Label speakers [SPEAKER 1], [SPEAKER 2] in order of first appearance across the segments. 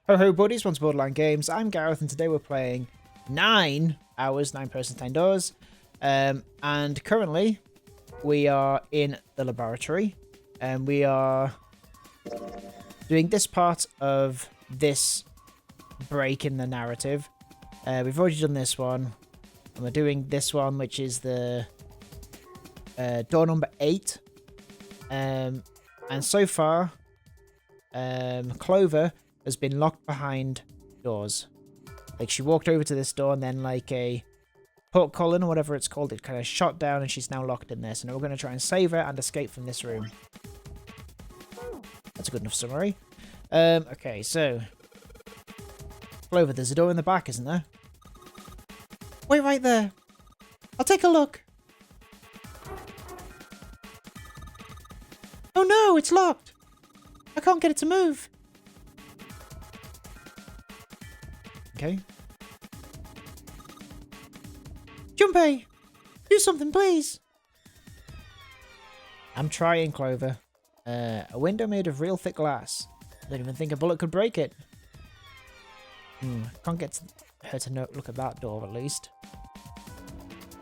[SPEAKER 1] Ho ho buddies, once Borderline Games. I'm Gareth and today we're playing 9 hours, 9 persons, 9 doors. And currently we are in the laboratory and we are doing this part of this break in the narrative. We've already done this one and we're doing this one, which is the door number 8. And so far Clover has been locked behind doors. Like, she walked over to this door and then like a portcullis or whatever it's called, it kind of shot down and she's now locked in this. And we're going to try and save her and escape from this room. That's a good enough summary. Okay, so Clover, there's a door in the back, isn't there? Wait right there. I'll take a look. Oh no, it's locked. I can't get it to move. Okay. Junpei! Do something, please! I'm trying, Clover. A window made of real thick glass. I don't even think a bullet could break it. Can't get her to look at that door, at least.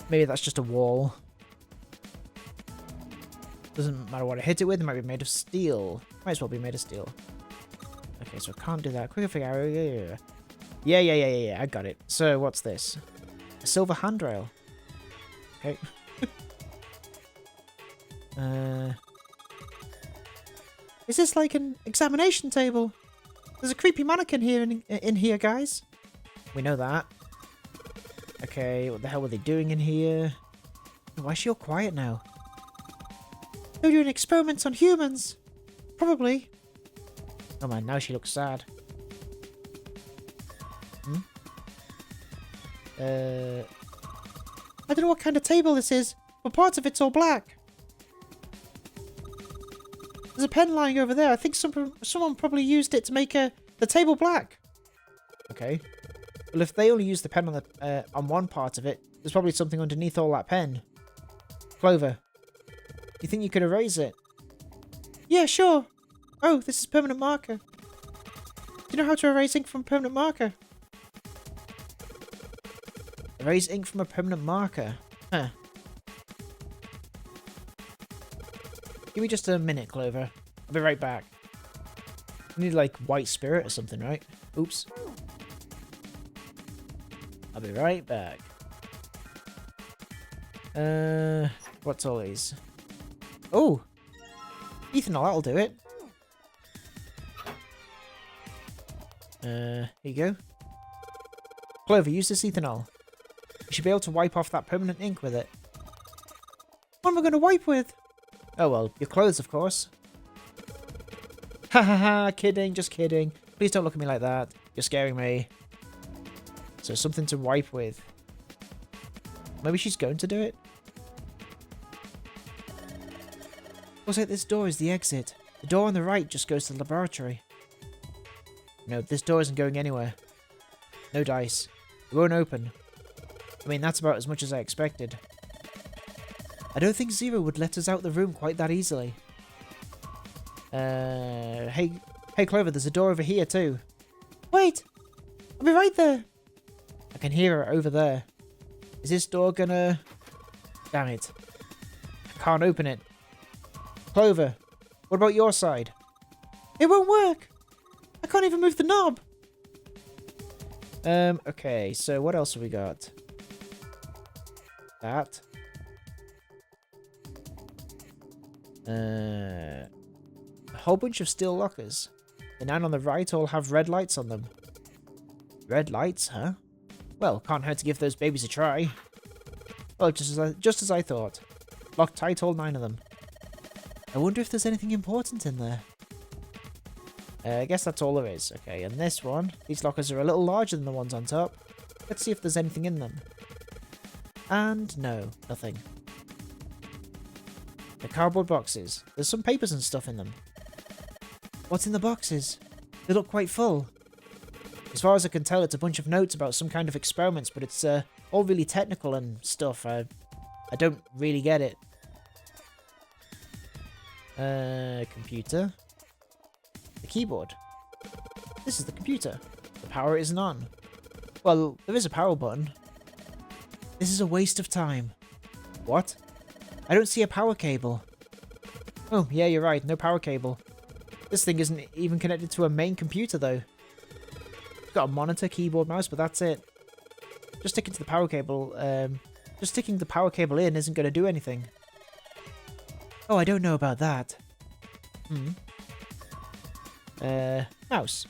[SPEAKER 1] Maybe that's just a wall. Doesn't matter what I hit it with, it might be made of steel. Might as well be made of steel. Okay, so I can't do that. Quicker figure. Yeah, I got it. So, what's this? A silver handrail. Okay. Is this like an examination table? There's a creepy mannequin here in here, guys. We know that. Okay, what the hell were they doing in here? Why is she all quiet now? They're doing experiments on humans. Probably. Oh man, now she looks sad. I don't know what kind of table this is, but parts of it's all black. There's a pen lying over there. I think someone probably used it to make the table black. Okay. Well, if they only used the pen on one part of it, there's probably something underneath all that pen. Clover, you think you could erase it? Yeah, sure. Oh, this is permanent marker. Do you know how to erase ink from a permanent marker? Erase ink from a permanent marker. Huh. Give me just a minute, Clover. I'll be right back. I need like white spirit or something, right? Oops. I'll be right back. What's all these? Oh! Ethanol, that'll do it. Here you go. Clover, use this ethanol. You should be able to wipe off that permanent ink with it. What am I going to wipe with? Oh well, your clothes, of course. Ha ha ha, kidding, just kidding. Please don't look at me like that. You're scaring me. So something to wipe with. Maybe she's going to do it? Looks like this door is the exit. The door on the right just goes to the laboratory. No, this door isn't going anywhere. No dice. It won't open. I mean, that's about as much as I expected. I don't think Zero would let us out the room quite that easily. Hey Clover, there's a door over here too. Wait! I'll be right there! I can hear her over there. Is this door gonna... Damn it. I can't open it. Clover, what about your side? It won't work! I can't even move the knob! Okay, so what else have we got? That. A whole bunch of steel lockers. The 9 on the right all have red lights on them. Red lights, huh? Well, can't hurt to give those babies a try. Oh, just as I thought. Locked tight, all 9 of them. I wonder if there's anything important in there. I guess that's all there is. Okay, and this one, these lockers are a little larger than the ones on top. Let's see if there's anything in them. And no, nothing. The cardboard boxes. There's some papers and stuff in them. What's in the boxes? They look quite full. As far as I can tell, it's a bunch of notes about some kind of experiments, but it's all really technical and stuff. I don't really get it. Computer. The keyboard. This is the computer. The power isn't on. Well, there is a power button. This is a waste of time. What? I don't see a power cable. Oh, yeah, you're right. No power cable. This thing isn't even connected to a main computer, though. It's got a monitor, keyboard, mouse, but that's it. Just sticking to the power cable. Just sticking the power cable in isn't going to do anything. Oh, I don't know about that. Mouse.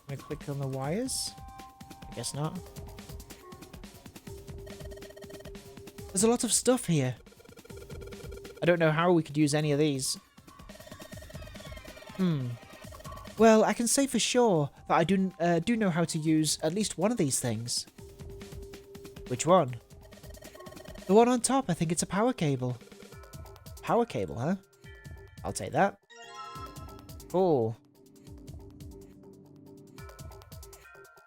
[SPEAKER 1] Can I click on the wires? I guess not. There's a lot of stuff here. I don't know how we could use any of these. Well, I can say for sure that I do know how to use at least one of these things. Which one? The one on top, I think it's a power cable. Power cable, huh? I'll take that. Oh.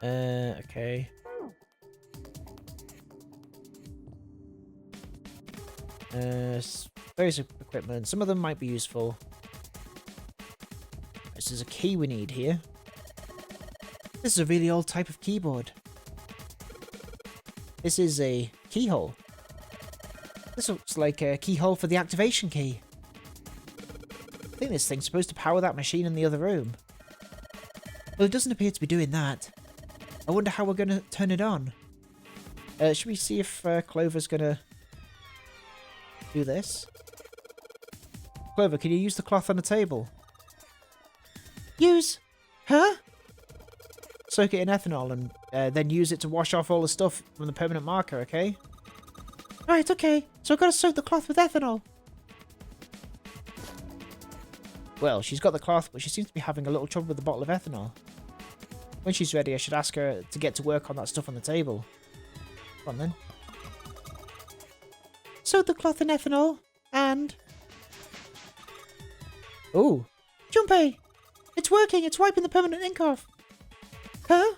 [SPEAKER 1] Okay. Various equipment. Some of them might be useful. This is a key we need here. This is a really old type of keyboard. This is a keyhole. This looks like a keyhole for the activation key. I think this thing's supposed to power that machine in the other room. Well, it doesn't appear to be doing that. I wonder how we're going to turn it on. Should we see if Clover's going to do this? Clover, can you use the cloth on the table? Use? Huh? Soak it in ethanol and then use it to wash off all the stuff from the permanent marker, okay? Right, okay. So I've got to soak the cloth with ethanol. Well, she's got the cloth, but she seems to be having a little trouble with the bottle of ethanol. When she's ready, I should ask her to get to work on that stuff on the table. Come on, then. Soak the cloth in ethanol, and... Ooh. Junpei! It's working! It's wiping the permanent ink off! Huh?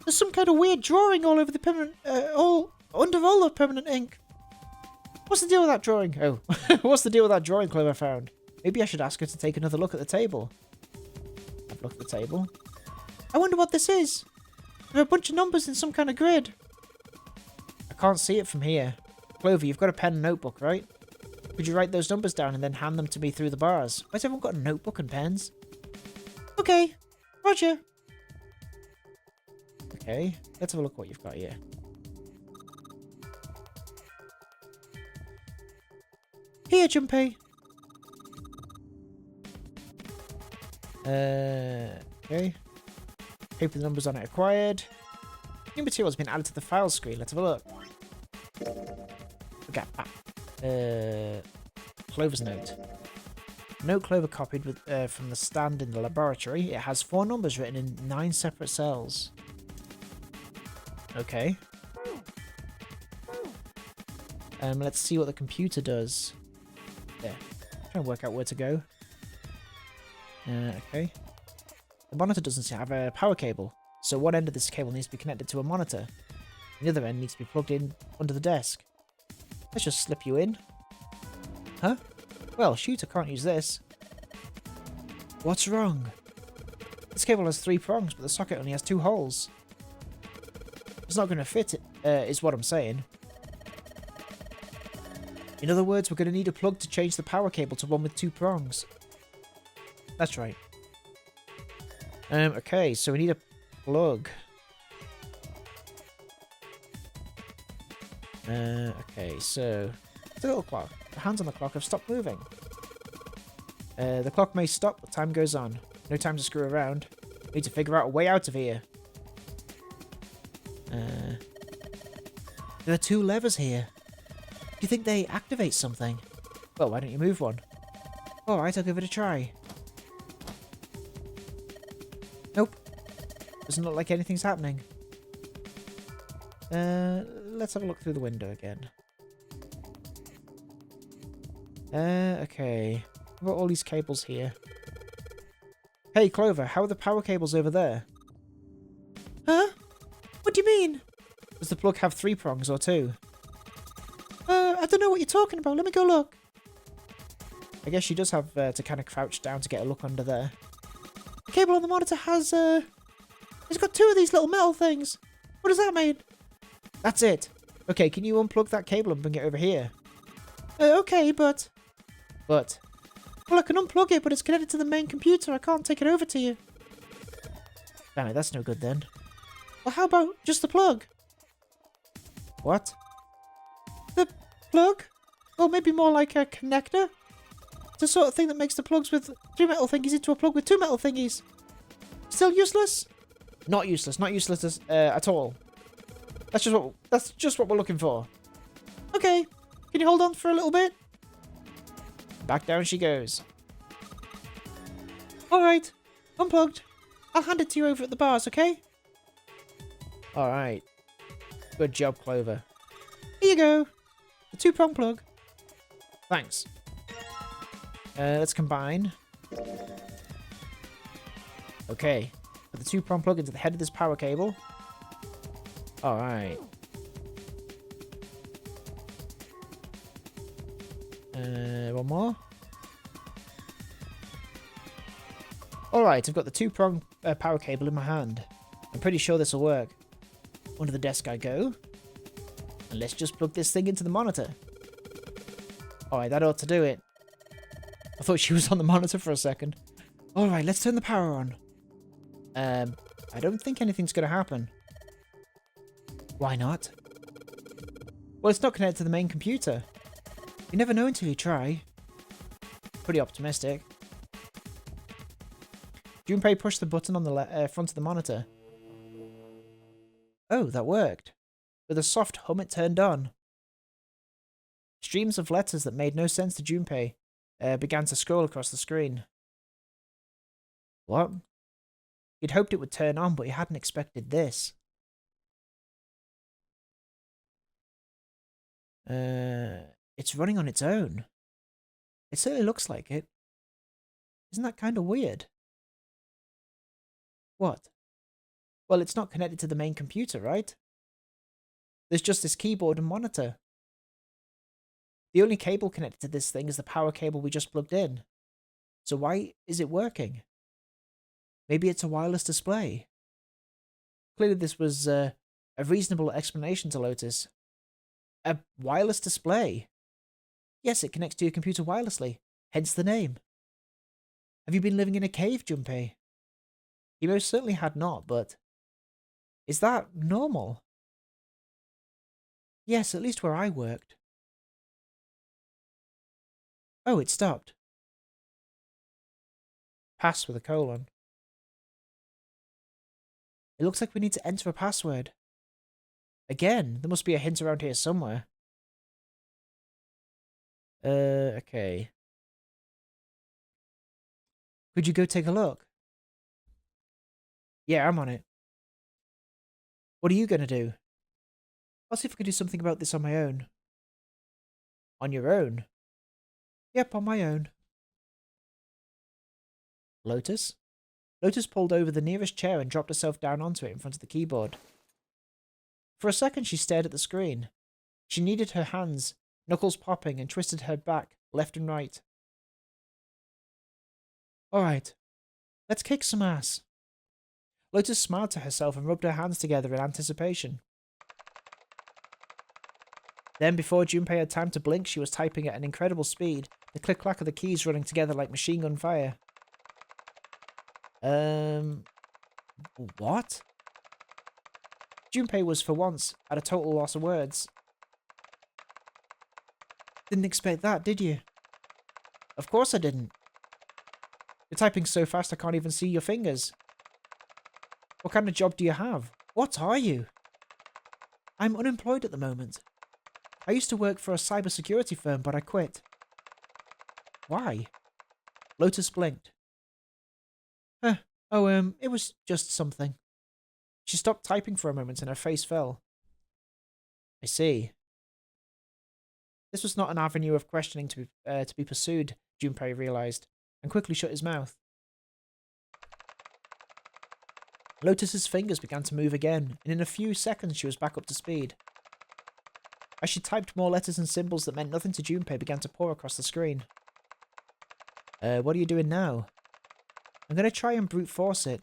[SPEAKER 1] There's some kind of weird drawing all over the permanent... under all the permanent ink. What's the deal with that drawing? Oh. What's the deal with that drawing Clover found? Maybe I should ask her to take another look at the table. Have a look at the table. I wonder what this is. There are a bunch of numbers in some kind of grid. I can't see it from here. Clover, you've got a pen and notebook, right? Could you write those numbers down and then hand them to me through the bars? Why's everyone got a notebook and pens? Okay. Roger. Okay. Let's have a look what you've got here. Here, Junpei. Okay. Paper with the numbers on it acquired. New material has been added to the file screen. Let's have a look. Okay. Clover's note. Note Clover copied with from the stand in the laboratory. It has 4 numbers written in 9 separate cells. Okay. Let's see what the computer does. There. Try and work out where to go. Okay. The monitor doesn't have a power cable, so one end of this cable needs to be connected to a monitor. The other end needs to be plugged in under the desk. Let's just slip you in. Huh? Well, shoot, I can't use this. What's wrong? This cable has 3 prongs, but the socket only has 2 holes. It's not going to fit, is what I'm saying. In other words, we're going to need a plug to change the power cable to one with 2 prongs. That's right. Okay, so we need a plug. Okay, so... the little clock. The hands on the clock have stopped moving. The clock may stop, but time goes on. No time to screw around. We need to figure out a way out of here. There are 2 levers here. Do you think they activate something? Well, why don't you move one? Alright, I'll give it a try. Nope. Doesn't look like anything's happening. Let's have a look through the window again. Okay. What about all these cables here? Hey, Clover, how are the power cables over there? Huh? What do you mean? Does the plug have 3 prongs or 2? I don't know what you're talking about. Let me go look. I guess she does have to kind of crouch down to get a look under there. cable on the monitor has, it's got 2 of these little metal things. What does that mean? That's it. Okay, can you unplug that cable and bring it over here? Okay, but... Well, I can unplug it, but it's connected to the main computer. I can't take it over to you. Damn it, that's no good then. Well, how about just the plug? What? The plug? Or maybe more like a connector? It's the sort of thing that makes the plugs with 3 metal thingies into a plug with 2 metal thingies. Still useless? Not useless. Not useless at all. That's just what we're looking for. Okay. Can you hold on for a little bit? Back down she goes. Alright. Unplugged. I'll hand it to you over at the bars, okay? Alright. Good job, Clover. Here you go. The 2-prong plug. Thanks. Let's combine. Okay. Put the 2-prong plug into the head of this power cable. Alright. One more. Alright, I've got the 2-prong power cable in my hand. I'm pretty sure this will work. Under the desk I go. And let's just plug this thing into the monitor. Alright, that ought to do it. I thought she was on the monitor for a second. Alright, let's turn the power on. I don't think anything's going to happen. Why not? Well, it's not connected to the main computer. You never know until you try. Pretty optimistic. Junpei pushed the button on the front of the monitor. Oh, that worked. With a soft hum, it turned on. Streams of letters that made no sense to Junpei began to scroll across the screen. What? He'd hoped it would turn on, but he hadn't expected this. It's running on its own. It certainly looks like it. Isn't that kind of weird? What? Well, it's not connected to the main computer, right? There's just this keyboard and monitor. The only cable connected to this thing is the power cable we just plugged in. So why is it working? Maybe it's a wireless display. Clearly this was a reasonable explanation to Lotus. A wireless display? Yes, it connects to your computer wirelessly, hence the name. Have you been living in a cave, Junpei? He most certainly had not, but... Is that normal? Yes, at least where I worked. Oh, it stopped. Pass with a colon. It looks like we need to enter a password. Again, there must be a hint around here somewhere. Okay. Could you go take a look? Yeah, I'm on it. What are you going to do? I'll see if I can do something about this on my own. On your own? Yep, on my own. Lotus? Lotus pulled over the nearest chair and dropped herself down onto it in front of the keyboard. For a second she stared at the screen. She kneaded her hands, knuckles popping, and twisted her back left and right. Alright, let's kick some ass. Lotus smiled to herself and rubbed her hands together in anticipation. Then, before Junpei had time to blink, she was typing at an incredible speed, the click-clack of the keys running together like machine gun fire. What? Junpei was for once at a total loss of words. Didn't expect that, did you? Of course I didn't. You're typing so fast I can't even see your fingers. What kind of job do you have? What are you? I'm unemployed at the moment. I used to work for a cybersecurity firm, but I quit. Why? Lotus blinked. It was just something. She stopped typing for a moment and her face fell. I see. This was not an avenue of questioning to be pursued, Junpei realized, and quickly shut his mouth. Lotus's fingers began to move again, and in a few seconds she was back up to speed. As she typed, more letters and symbols that meant nothing to Junpei began to pour across the screen. What are you doing now? I'm going to try and brute force it.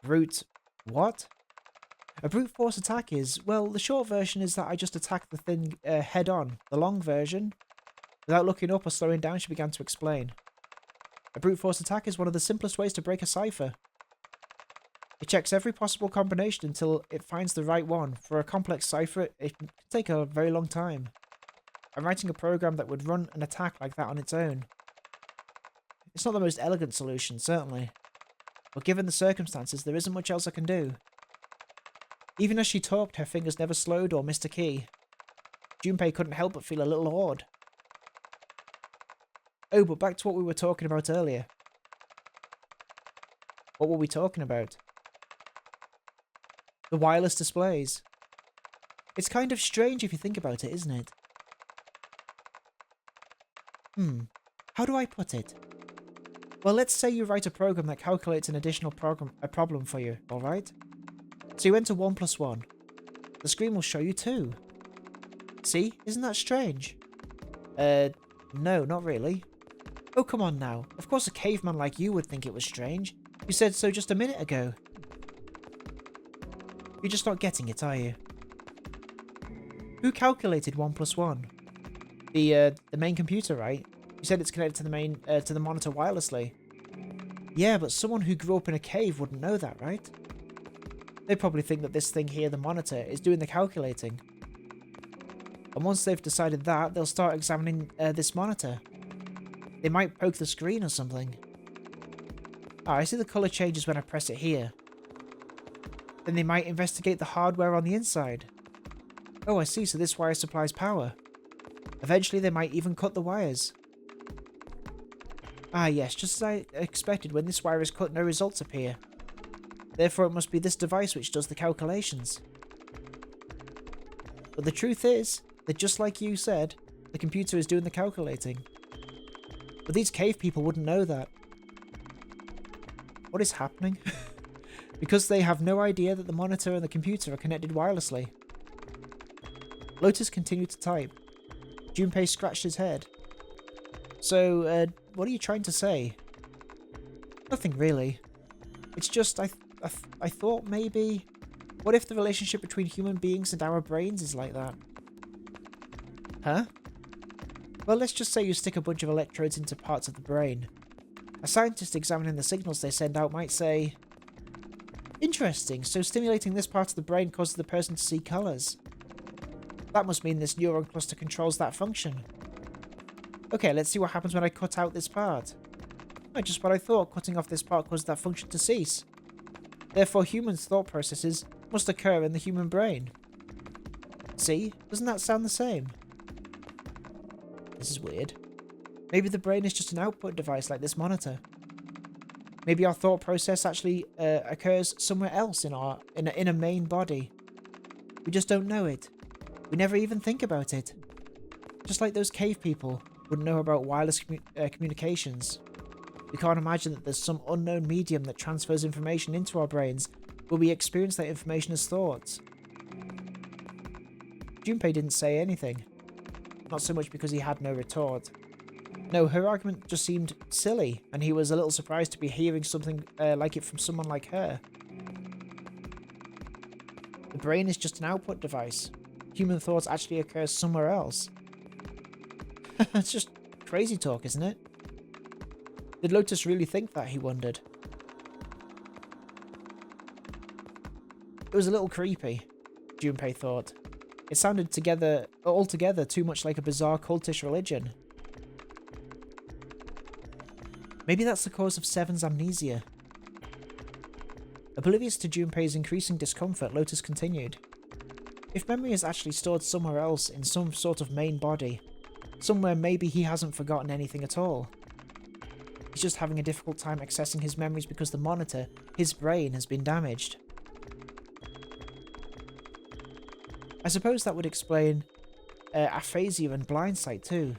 [SPEAKER 1] Brute... what? A brute force attack is... well, the short version is that I just attack the thing head on. The long version, without looking up or slowing down, she began to explain. A brute force attack is one of the simplest ways to break a cipher. It checks every possible combination until it finds the right one. For a complex cipher, it can take a very long time. I'm writing a program that would run an attack like that on its own. It's not the most elegant solution, certainly. But given the circumstances, there isn't much else I can do. Even as she talked, her fingers never slowed or missed a key. Junpei couldn't help but feel a little awed. Oh, but back to what we were talking about earlier. What were we talking about? The wireless displays. It's kind of strange if you think about it, isn't it? How do I put it? Well, let's say you write a program that calculates an additional problem for you, alright? So you enter 1 plus 1. The screen will show you 2. See? Isn't that strange? No, not really. Oh, come on now. Of course a caveman like you would think it was strange. You said so just a minute ago. You're just not getting it, are you? Who calculated 1 plus 1? The main computer, right? You said it's connected to the monitor wirelessly. Yeah, but someone who grew up in a cave wouldn't know that, right? They probably think that this thing here, the monitor, is doing the calculating. And once they've decided that, they'll start examining this monitor. They might poke the screen or something. Ah, I see the colour changes when I press it here. Then they might investigate the hardware on the inside. Oh, I see, so this wire supplies power. Eventually they might even cut the wires. Ah yes, just as I expected, when this wire is cut no results appear. Therefore it must be this device which does the calculations. But the truth is, that just like you said, the computer is doing the calculating. But these cave people wouldn't know that. What is happening? Because they have no idea that the monitor and the computer are connected wirelessly. Lotus continued to type. Junpei scratched his head. So, what are you trying to say? Nothing really. It's just, I thought maybe... what if the relationship between human beings and our brains is like that? Huh? Well, let's just say you stick a bunch of electrodes into parts of the brain. A scientist examining the signals they send out might say... interesting, so stimulating this part of the brain causes the person to see colours. That must mean this neuron cluster controls that function. Okay, let's see what happens when I cut out this part. Oh, just what I thought, cutting off this part caused that function to cease. Therefore, human thought processes must occur in the human brain. See? Doesn't that sound the same? This is weird. Maybe the brain is just an output device like this monitor. Maybe our thought process actually occurs somewhere else in a main body. We just don't know it. We never even think about it. Just like those cave people wouldn't know about wireless communications. We can't imagine that there's some unknown medium that transfers information into our brains where we experience that information as thoughts. Junpei didn't say anything. Not so much because he had no retort. No, her argument just seemed silly, and he was a little surprised to be hearing something like it from someone like her. The brain is just an output device. Human thoughts actually occur somewhere else. It's just crazy talk, isn't it? Did Lotus really think that, he wondered. It was a little creepy, Junpei thought. It sounded altogether too much like a bizarre cultish religion. Maybe that's the cause of Seven's amnesia. Oblivious to Junpei's increasing discomfort, Lotus continued. If memory is actually stored somewhere else in some sort of main body, somewhere maybe he hasn't forgotten anything at all. He's just having a difficult time accessing his memories because the monitor, his brain, has been damaged. I suppose that would explain aphasia and blindsight too.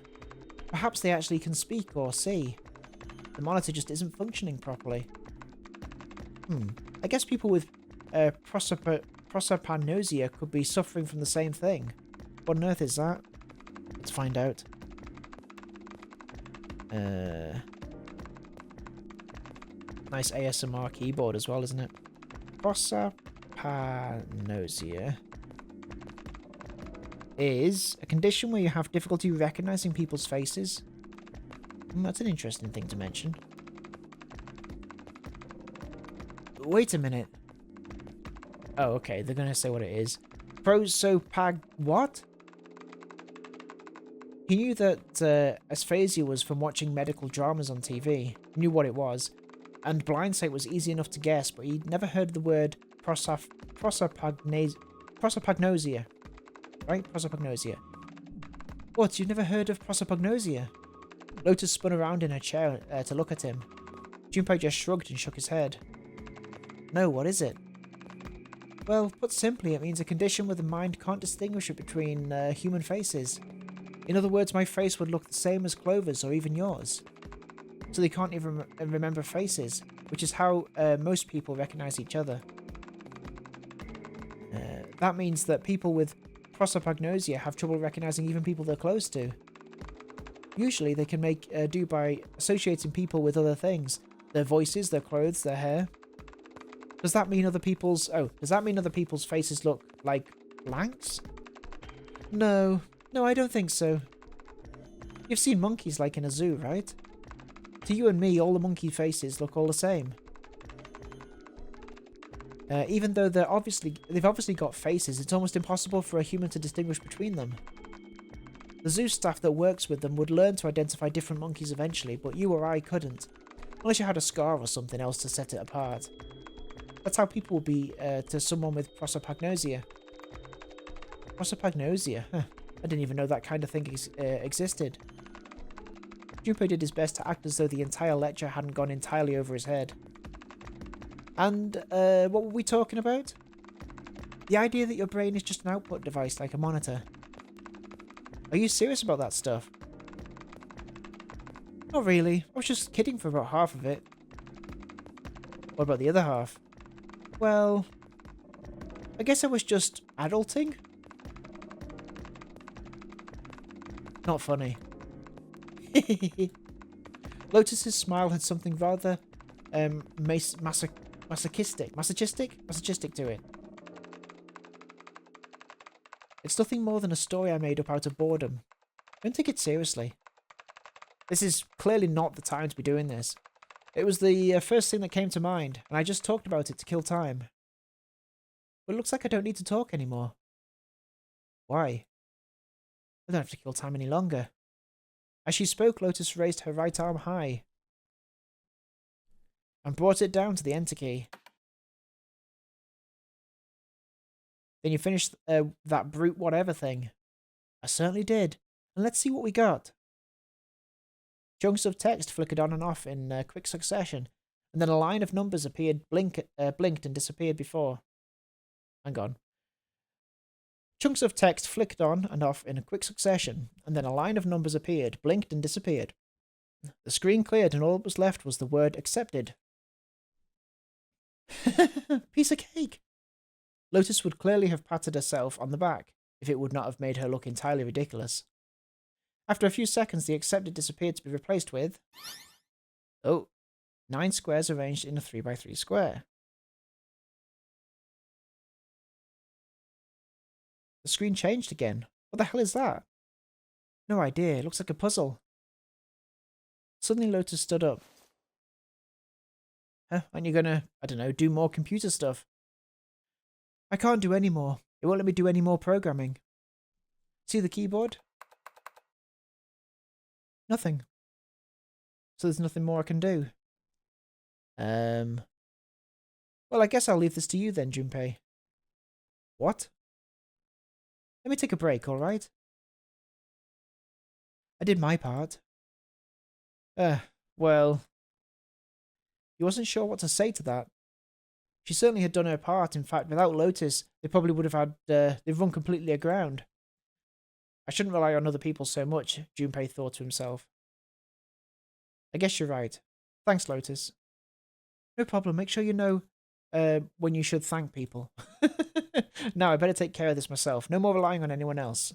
[SPEAKER 1] Perhaps they actually can speak or see. The monitor just isn't functioning properly. I guess people with prosopagnosia could be suffering from the same thing. What on earth is that? Let's find out. Nice ASMR keyboard as well, isn't it? Prosopagnosia is a condition where you have difficulty recognizing people's faces. That's an interesting thing to mention. Wait a minute. Oh, okay. They're going to say what it is. What? He knew that asphasia was from watching medical dramas on TV. He knew what it was. And blind sight was easy enough to guess, but he'd never heard the word prosopagnosia. Right? Prosopagnosia. What? You've never heard of prosopagnosia? Lotus spun around in her chair to look at him. Junpei just shrugged and shook his head. No, what is it? Well, put simply, it means a condition where the mind can't distinguish between human faces. In other words, my face would look the same as Clover's or even yours. So they can't even remember faces, which is how most people recognize each other. That means that people with prosopagnosia have trouble recognizing even people they're close to. Usually they can make do by associating people with other things. Their voices, their clothes, their hair. Does that mean other people's faces look like blanks? No, I don't think so. You've seen monkeys like in a zoo, right? To you and me, all the monkey faces look all the same. Even though they've obviously got faces, it's almost impossible for a human to distinguish between them. The zoo staff that works with them would learn to identify different monkeys eventually, but you or I couldn't. Unless you had a scar or something else to set it apart. That's how people will be to someone with prosopagnosia. Prosopagnosia? Huh. I didn't even know that kind of thing existed. Junpei did his best to act as though the entire lecture hadn't gone entirely over his head. And, what were we talking about? The idea that your brain is just an output device like a monitor. Are you serious about that stuff? Not really. I was just kidding for about half of it. What about the other half? Well, I guess I was just adulting? Not funny. Lotus's smile had something rather masochistic to it. It's nothing more than a story I made up out of boredom. Don't take it seriously. This is clearly not the time to be doing this. It was the first thing that came to mind, and I just talked about it to kill time. But it looks like I don't need to talk anymore. Why? I don't have to kill time any longer. As she spoke, Lotus raised her right arm high and brought it down to the enter key. Then you finished that brute whatever thing. I certainly did. And let's see what we got. Chunks of text flickered on and off in quick succession, and then a line of numbers appeared, blinked and disappeared before. Hang on. Chunks of text flicked on and off in a quick succession, and then a line of numbers appeared, blinked and disappeared. The screen cleared and all that was left was the word accepted. Piece of cake! Lotus would clearly have patted herself on the back, if it would not have made her look entirely ridiculous. After a few seconds, the accepted disappeared to be replaced with... 9 squares arranged in a 3x3 square. The screen changed again. What the hell is that? No idea. It looks like a puzzle. Suddenly Lotus stood up. Huh? Aren't you gonna, I don't know, do more computer stuff? I can't do any more. It won't let me do any more programming. See the keyboard? Nothing. So there's nothing more I can do. Well, I guess I'll leave this to you then, Junpei. What? Let me take a break, alright? I did my part. Well... He wasn't sure what to say to that. She certainly had done her part. In fact, without Lotus, they probably would have had... they've run completely aground. I shouldn't rely on other people so much, Junpei thought to himself. I guess you're right. Thanks, Lotus. No problem. Make sure you know when you should thank people. Now, I better take care of this myself. No more relying on anyone else.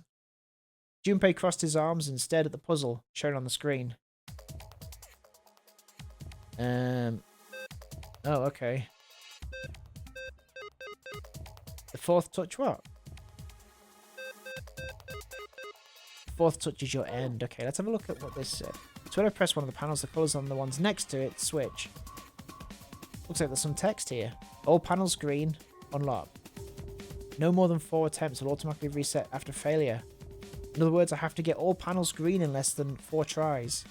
[SPEAKER 1] Junpei crossed his arms and stared at the puzzle shown on the screen. Oh, okay. The fourth touch what? Fourth touch is your end. Okay, let's have a look at what this said. So when I press one of the panels, the colours on the ones next to it switch. Looks like there's some text here. All panels green. Unlock. No more than 4 attempts will automatically reset after failure. In other words, I have to get all panels green in less than 4 tries.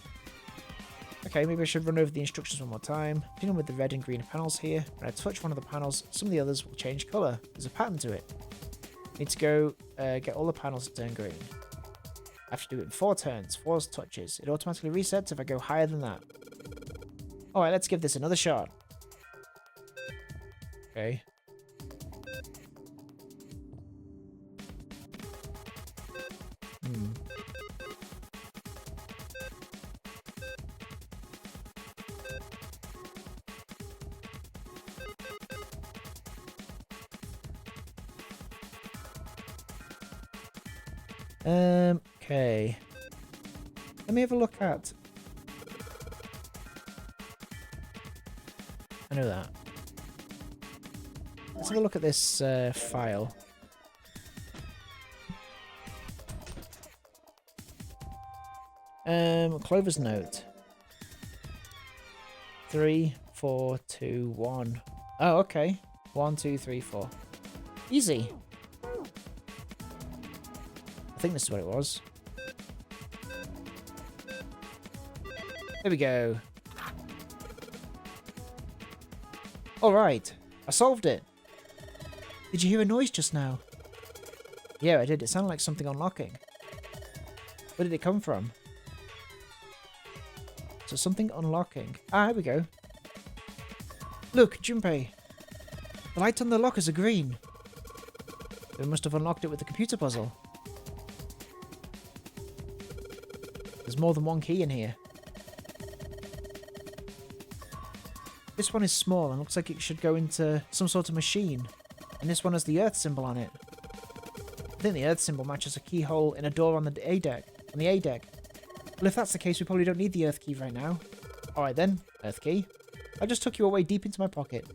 [SPEAKER 1] Okay, maybe I should run over the instructions one more time. Dealing with the red and green panels here. When I touch one of the panels, some of the others will change colour. There's a pattern to it. Need to go get all the panels to turn green. I have to do it in 4 turns, 4 touches. It automatically resets if I go higher than that. Alright, let's give this another shot. Okay. Okay. Let me have a look at... I know that. Let's have a look at this file. Clover's note. 3, 4, 2, 1. Oh, okay. 1, 2, 3, 4. Easy. I think this is what it was. There we go. Alright. I solved it. Did you hear a noise just now? Yeah, I did. It sounded like something unlocking. Where did it come from? So something unlocking. Ah, here we go. Look, Junpei. The lights on the lockers are green. They must have unlocked it with the computer puzzle. There's more than one key in here. This one is small and looks like it should go into some sort of machine. And this one has the Earth symbol on it. I think the Earth symbol matches a keyhole in a door on the A deck. Well, if that's the case, we probably don't need the Earth key right now. Alright then, Earth key. I just took you away deep into my pocket.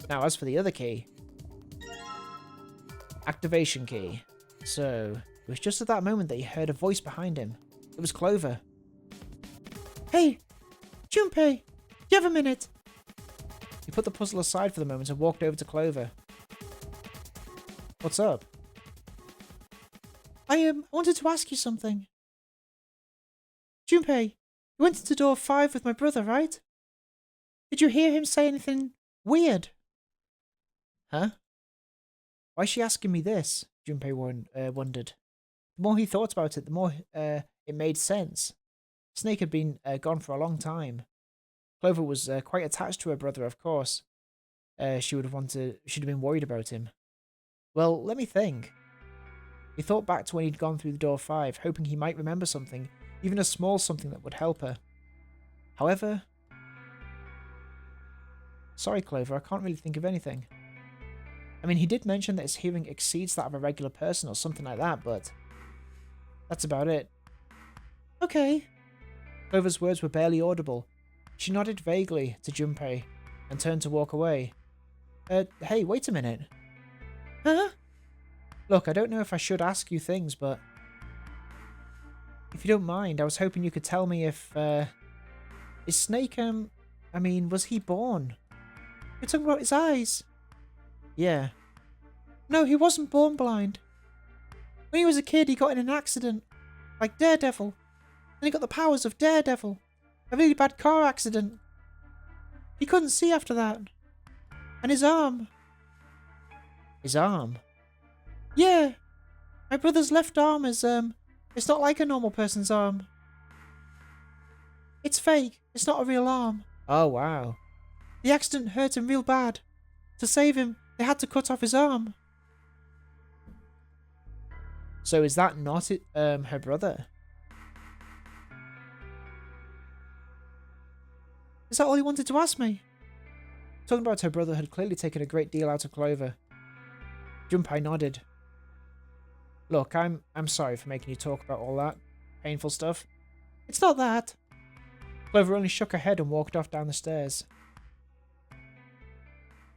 [SPEAKER 1] Now, as for the other key. Activation key. So, it was just at that moment that he heard a voice behind him. It was Clover. Hey! Junpei! Do you have a minute? He put the puzzle aside for the moment and walked over to Clover. What's up? I wanted to ask you something. Junpei, you went into door 5 with my brother, right? Did you hear him say anything weird? Huh? Why is she asking me this? Junpei wondered. The more he thought about it, the more it made sense. Snake had been gone for a long time. Clover was quite attached to her brother, of course. She'd have been worried about him. Well, let me think. He thought back to when he'd gone through the door 5, hoping he might remember something, even a small something that would help her. However... Sorry, Clover, I can't really think of anything. I mean, he did mention that his hearing exceeds that of a regular person or something like that, but... That's about it. Okay. Clover's words were barely audible. She nodded vaguely to Junpei and turned to walk away. Hey, wait a minute. Huh? Look, I don't know if I should ask you things, but... If you don't mind, I was hoping you could tell me if, Is Snake, I mean, was he born? You're talking about his eyes? Yeah. No, he wasn't born blind. When he was a kid, he got in an accident. Like Daredevil. And he got the powers of Daredevil. A really bad car accident. He couldn't see after that. And his arm. His arm? Yeah. My brother's left arm is, it's not like a normal person's arm. It's fake. It's not a real arm. Oh, wow. The accident hurt him real bad. To save him, they had to cut off his arm. So is that not her brother? Is that all you wanted to ask me? Talking about her brother had clearly taken a great deal out of Clover. Junpei nodded. Look, I'm sorry for making you talk about all that painful stuff. It's not that. Clover only shook her head and walked off down the stairs.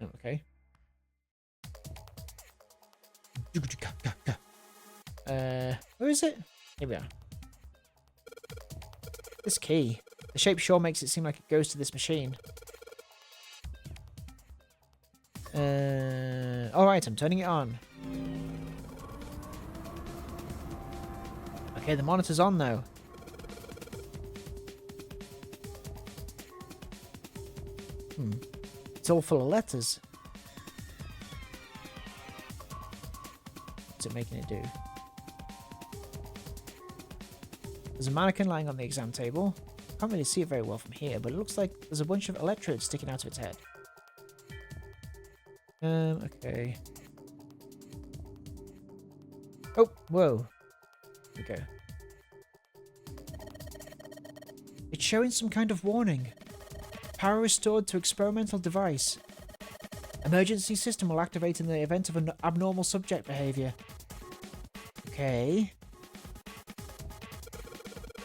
[SPEAKER 1] Oh, okay. Where is it? Here we are. This key. The shape sure makes it seem like it goes to this machine. Alright, I'm turning it on. Okay, the monitor's on though. It's all full of letters. What's it making it do? There's a mannequin lying on the exam table. Can't really see it very well from here, but it looks like there's a bunch of electrodes sticking out of its head. Okay. Oh, whoa. Here we go. It's showing some kind of warning. Power restored to experimental device. Emergency system will activate in the event of an abnormal subject behavior. Okay.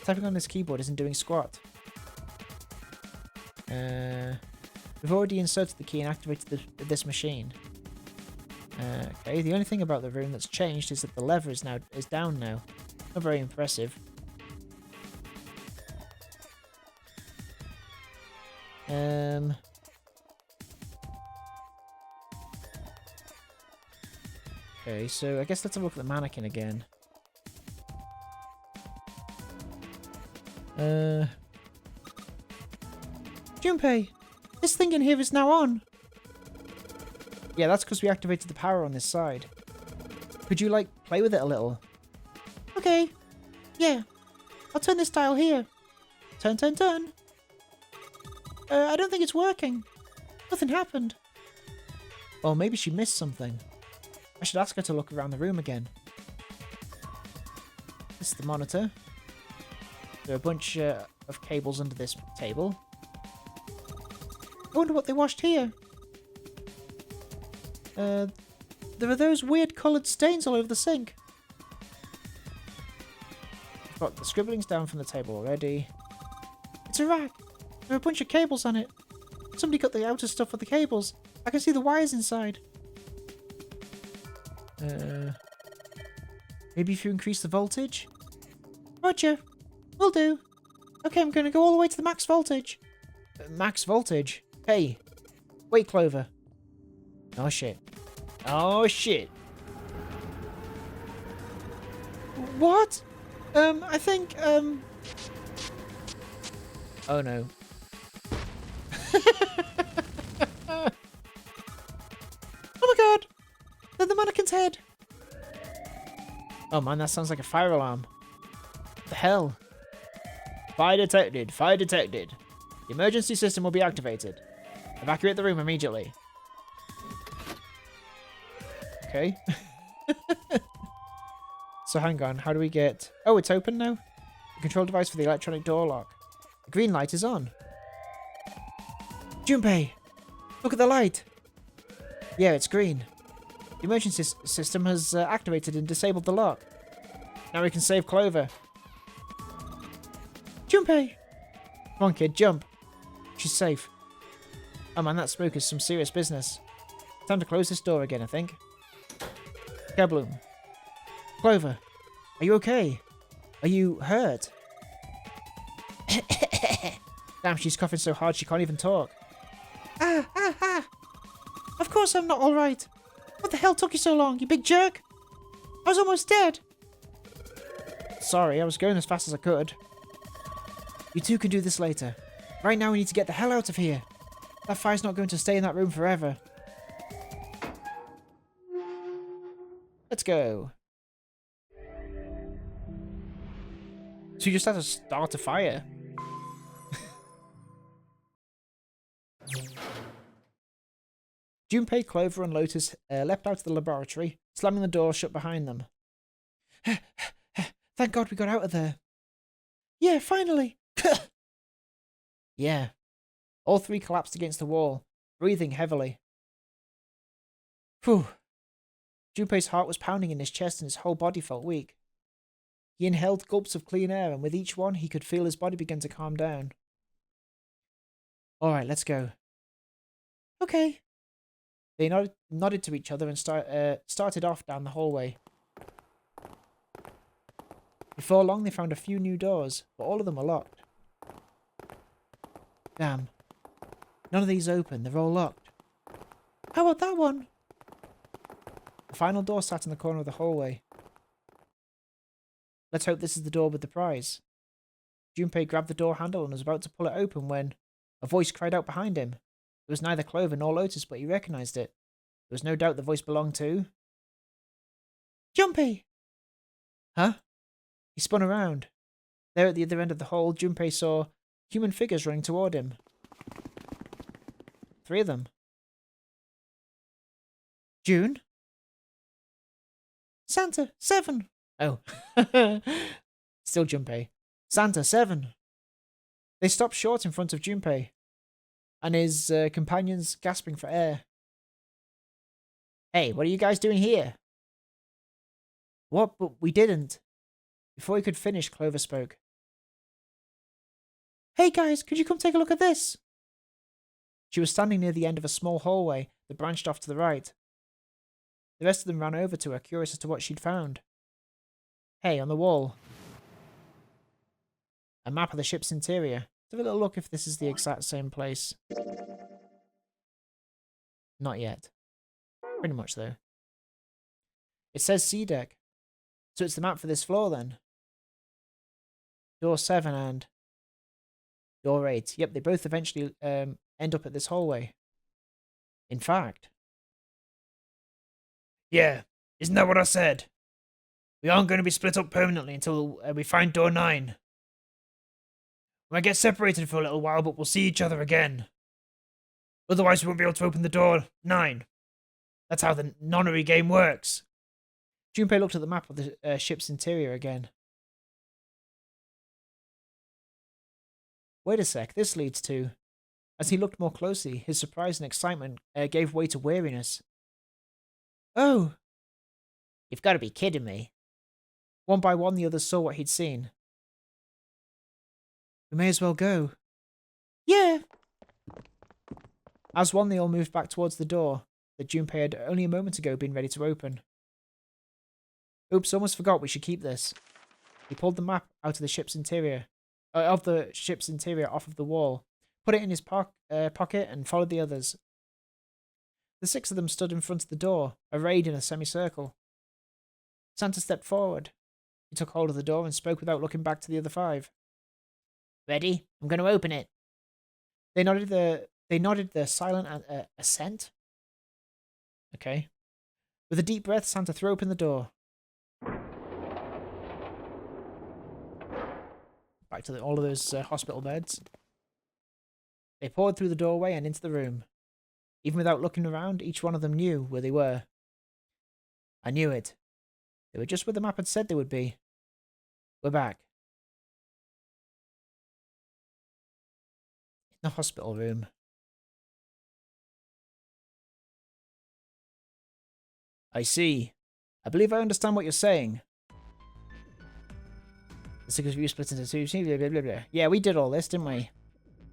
[SPEAKER 1] Typing on this keyboard isn't doing squat. We've already inserted the key and activated this machine. Okay, the only thing about the room that's changed is that the lever is down now. Not very impressive. Okay, so I guess let's have a look at the mannequin again. Junpei, this thing in here is now on. Yeah, that's because we activated the power on this side. Could you, like, play with it a little? Okay. Yeah. I'll turn this dial here. Turn, turn, turn. I don't think it's working. Nothing happened. Or maybe she missed something. I should ask her to look around the room again. This is the monitor. There are a bunch of cables under this table. I wonder what they washed here. There are those weird coloured stains all over the sink. I've got the scribblings down from the table already. It's a rack. There are a bunch of cables on it. Somebody cut the outer stuff of the cables. I can see the wires inside. Maybe if you increase the voltage? Roger. Will do. Okay, I'm going to go all the way to the max voltage. Max voltage? Hey. Wait, Clover. Oh, shit. Oh, shit. What? I think, Oh, no. Oh, my God. They're the mannequin's head. Oh, man, that sounds like a fire alarm. What the hell? Fire detected. Fire detected. The emergency system will be activated. Evacuate the room immediately. Okay. So hang on. How do we get... Oh, it's open now? The control device for the electronic door lock. The green light is on. Junpei! Look at the light! Yeah, it's green. The emergency system has activated and disabled the lock. Now we can save Clover. Junpei! Come on, kid, jump. She's safe. Oh man, that smoke is some serious business. Time to close this door again, I think. Kabloom. Clover, are you okay? Are you hurt? Damn, she's coughing so hard she can't even talk. Ah, ah, ah! Of course I'm not alright. What the hell took you so long, you big jerk? I was almost dead. Sorry, I was going as fast as I could. You two can do this later. Right now we need to get the hell out of here. That fire's not going to stay in that room forever. Let's go. So you just had to start a fire. Junpei, Clover and Lotus leapt out of the laboratory, slamming the door shut behind them. Thank God we got out of there. Yeah, finally. Yeah. All three collapsed against the wall, breathing heavily. Phew. Junpei's heart was pounding in his chest and his whole body felt weak. He inhaled gulps of clean air, and with each one he could feel his body begin to calm down. Alright, let's go. Okay. They nodded to each other and started off down the hallway. Before long, they found a few new doors, but all of them were locked. Damn. None of these open. They're all locked. How about that one? The final door sat in the corner of the hallway. Let's hope this is the door with the prize. Junpei grabbed the door handle and was about to pull it open when a voice cried out behind him. It was neither Clover nor Lotus, but he recognized it. There was no doubt the voice belonged to... Junpei! Huh? He spun around. There at the other end of the hall, Junpei saw human figures running toward him. 3 of them. June? Santa, 7! Oh. Still Junpei. Santa, 7! They stopped short in front of Junpei, and his companions gasping for air. Hey, what are you guys doing here? What? But we didn't. Before he could finish, Clover spoke. Hey guys, could you come take a look at this? She was standing near the end of a small hallway that branched off to the right. The rest of them ran over to her, curious as to what she'd found. Hey, on the wall. A map of the ship's interior. Let's have a little look if this is the exact same place. Not yet. Pretty much, though. It says C deck. So it's the map for this floor, then. Door 7 and... Door 8. Yep, they both eventually end up at this hallway. In fact... Yeah, isn't that what I said? We aren't going to be split up permanently until we find door 9. We might get separated for a little while, but we'll see each other again. Otherwise, we won't be able to open the door 9. That's how the nonary game works. Junpei looked at the map of the ship's interior again. Wait a sec, this leads to... As he looked more closely, his surprise and excitement gave way to weariness. Oh! You've got to be kidding me. One by one, the others saw what he'd seen. We may as well go. Yeah! As one, they all moved back towards the door that Junpei had only a moment ago been ready to open. Oops, almost forgot we should keep this. He pulled the map out of the ship's interior, off of the wall, put it in his pocket, and followed the others. The 6 of them stood in front of the door, arrayed in a semicircle. Santa stepped forward. He took hold of the door and spoke without looking back to the other 5. Ready? I'm going to open it. They nodded the silent assent. Okay. With a deep breath, Santa threw open the door. Back to all of those hospital beds. They poured through the doorway and into the room. Even without looking around, each one of them knew where they were. I knew it. They were just where the map had said they would be. We're back. In the hospital room. I see. I believe I understand what you're saying. The 6 of you split into 2. Blah, blah, blah, blah. Yeah, we did all this, didn't we?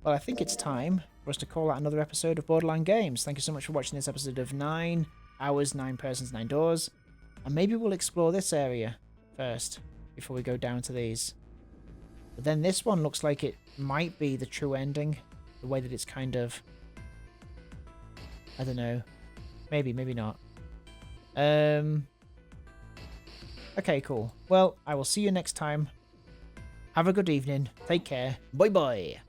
[SPEAKER 1] Well, I think it's time for us to call out another episode of Borderland Games. Thank you so much for watching this episode of 9 Hours, 9 Persons, 9 Doors. And maybe we'll explore this area first, before we go down to these. But then this one looks like it might be the true ending. The way that it's kind of... I don't know. Maybe, maybe not. Okay, cool. Well, I will see you next time. Have a good evening. Take care. Bye-bye.